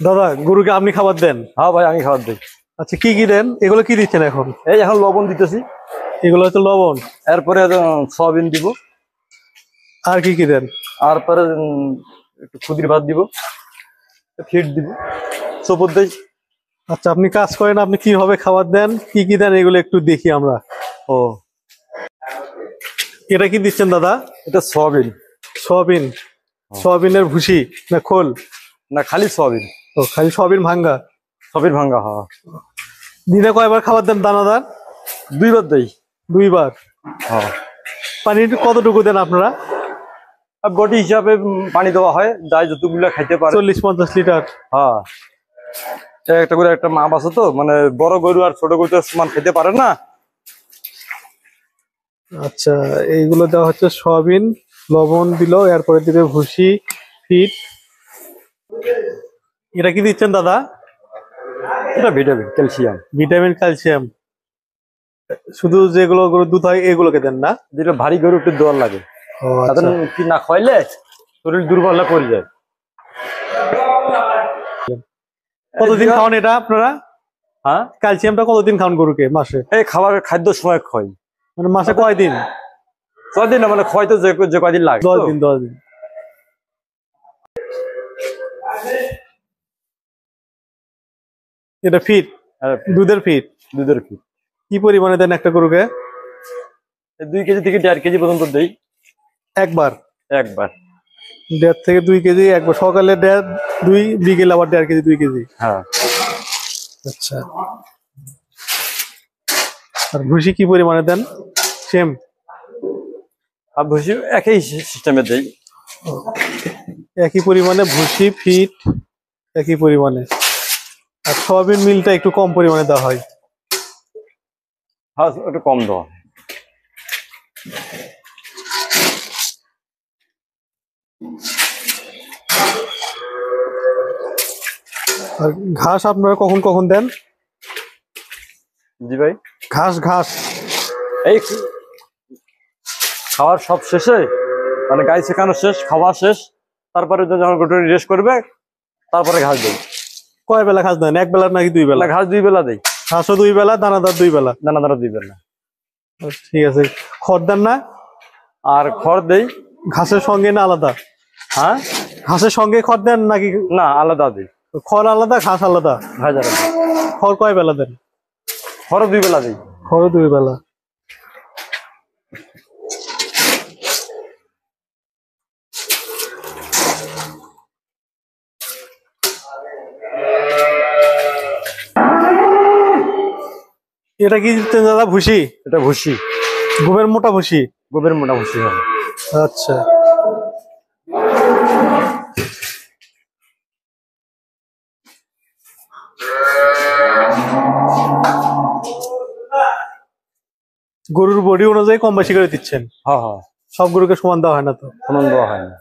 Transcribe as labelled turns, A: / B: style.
A: দাদা গরুকে আপনি খাবার দেন?
B: হ্যাঁ ভাই, আমি খাবার দিই।
A: আচ্ছা, কি কি দেন? এগুলো কি দিচ্ছেন এখন?
B: এই এখন লবণ দিতেছি।
A: এগুলো হচ্ছে লবণ।
B: এরপরে সয়াবিন দিব।
A: আর কি কি দেন?
B: তারপরে একটু খুদির ভাত দিব, ফিড দিব, সবুজ দেই।
A: আচ্ছা, আপনি কাজ করেন, আপনি কিভাবে খাবার দেন, কি কি দেন, এগুলো একটু দেখি আমরা।
B: ও,
A: এটা কি দিচ্ছেন দাদা?
B: এটা সয়াবিন।
A: সয়াবিন? সয়াবিনের ভুসি না খোল?
B: না, খালি সয়াবিন।
A: ও, খালি সয়াবিন ভাঙ্গা?
B: সয়াবিন ভাঙ্গা, হ্যাঁ।
A: দিনে কয়বার খাবার দেন দানাদার?
B: 2 বার দেই।
A: 2 বার?
B: হ্যাঁ।
A: পানি কতটুকু দেন আপনারা?
B: বডি হিসাবে পানি দেওয়া হয়, যাই যতগুলা খাইতে পারে।
A: 40-50 লিটার?
B: হ্যাঁ, একটা করে একটা মাপ আছে তো, মানে বড় গরু আর ছোট গরু তো সমান খেতে পারে না।
A: আচ্ছা, এইগুলো দেওয়া হচ্ছে সয়াবিন, লবণ দিল, এরপরে দিবে ভুসি, ফিট। এটা কি দিচ্ছেন দাদা?
B: এটা ভিটামিন, ক্যালসিয়াম।
A: Vitamin, calcium. শুধু যেগুলো গরুর দুধ হয় এগুলোকে দেন না?
B: যেটা ভারী গরু একটু দেওয়ার লাগে। তাদের কি না খাইলে শরীর দুর্বল হয়ে পড়ে যায়।
A: কতদিন খাওয়ান এটা আপনারা?
B: হ্যাঁ,
A: ক্যালসিয়ামটা কতদিন খাওয়ান গরুকে মাসে?
B: এই খাবার খাদ্য সময় খাই।
A: মানে মাসে কয়দিন?
B: 6 দিন না, মানে খাইতে যে কয়দিন লাগে।
A: 10 দিন। 10 দিন। এটা ফিট? দুধের ফিট?
B: দুধের ফিট।
A: কি পরিমাণে দেন একটা গরুকে?
B: 2 কেজি থেকে 1.5 কেজি পর্যন্ত দেই
A: একবার?
B: একবার।
A: 1.5 থেকে 2 কেজি একবার, সকালে 1.5, 2, বিকেলে আবার 1.5 কেজি, 2 কেজি?
B: হ্যাঁ।
A: আচ্ছা, আর ভুসি কি পরিমাণে দেন? সেম?
B: আর ভুসি একই সিস্টেমে দেই।
A: একই পরিমাণে ভুসি, ফিট একই পরিমাণে। আর সয়াবিন মিলটা একটু কম পরিমাণে দেওয়া হয়?
B: হ্যাঁ, একটু কম দেওয়া।
A: আর ঘাস আপনারা কখন কখন দেন?
B: জি ভাই।
A: ঘাস
B: এই খাওয়ার সব শেষে, মানে গাই শেখানো শেষ, খাওয়া শেষ, তারপরে যখন গরু রেস্ট করবে তারপরে ঘাস দেই।
A: কয় বেলা ঘাস দেন? 1 বেলা নাকি 2 বেলা?
B: ঘাস 2 বেলা দেই।
A: ঘাসও 2 বেলা, দানাদার 2 বেলা?
B: দানাদার 2 বেলা।
A: ঠিক আছে। খড় দেন না?
B: আর খড় দেই।
A: ঘাসের সঙ্গে না আলাদা?
B: হ্যাঁ,
A: ঘাসের সঙ্গে খড় দেন নাকি?
B: না, আলাদা দিই।
A: খড় আলাদা, ঘাস আলাদা?
B: ঘাস আলাদা।
A: খড় কয় বেলা দেন?
B: খড় 2 বেলা দিই।
A: খড় 2 বেলা। এটা কি দিচ্ছেন দাদা? ভুসি?
B: এটা ভুসি।
A: গোবের মোটা ভুসি?
B: গোবের মোটা ভুসি হয়।
A: আচ্ছা, গরুর বডি অনুযায়ী কম বেশি করে দিচ্ছেন?
B: হ্যাঁ হ্যাঁ,
A: সব গরুকে সমান দেওয়া হয় না তো?
B: সমান দেওয়া হয় না।